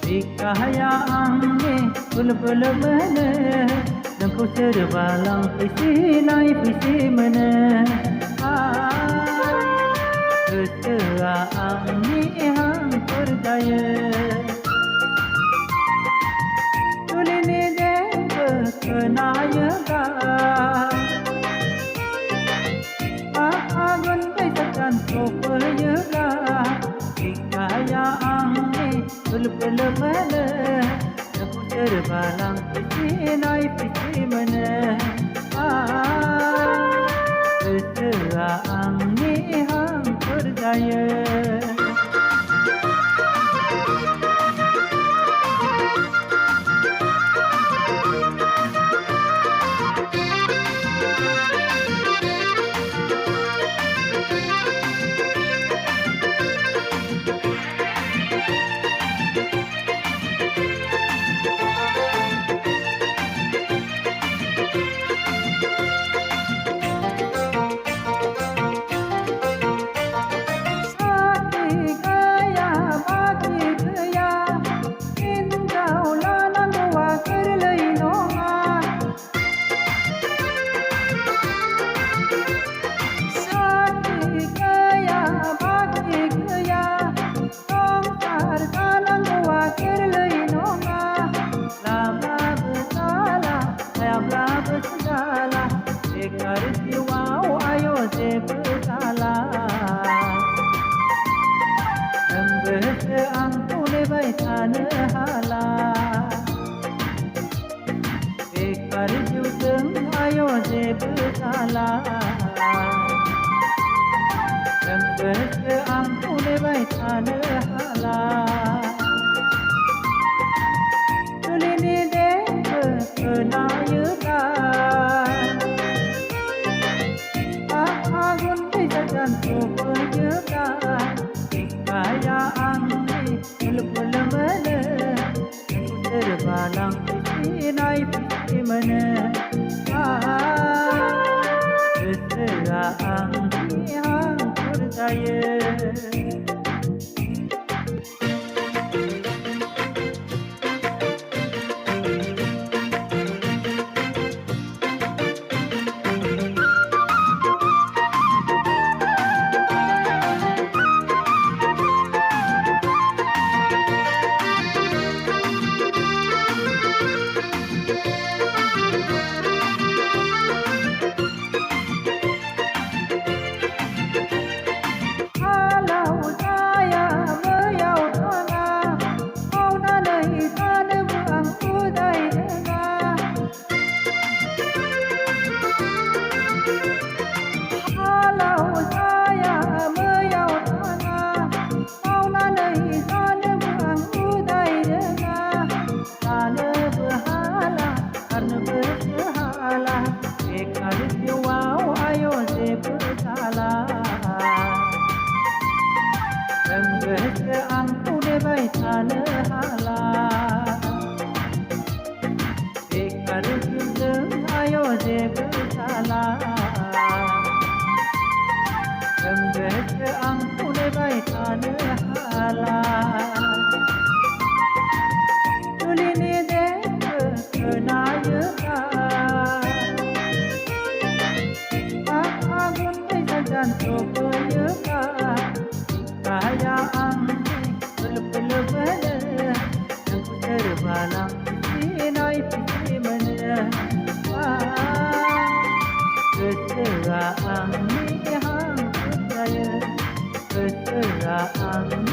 Dikaya angge bul-bul mana nangku serbalang pisi nai pisi mana Ketua angge hang percaya Tuline dengke kenaya ka Agun baisakan sopaya ka Dikaya angge bul-bul mana nangku serbalang pisi nai pisi mana Ketua angge hang percaya Bekar juteng ayo je bersalah Lembes ampun bai tane hala Tulini dek kenayukan Agun bisakan supayukan Dikaya anggi bul-bul mana Terbalang pisi nai pisi mana Ketua anggi hang percaya Bekar juteng ayo je bersalah Lembes ampun bai tane hala Tulini dek kenayukan Agun baisakan supayukan Dikaya anggi bul-bul mana nangku terbalang pisi nai pisi mana Ketua anggi hang percaya Ketua anggi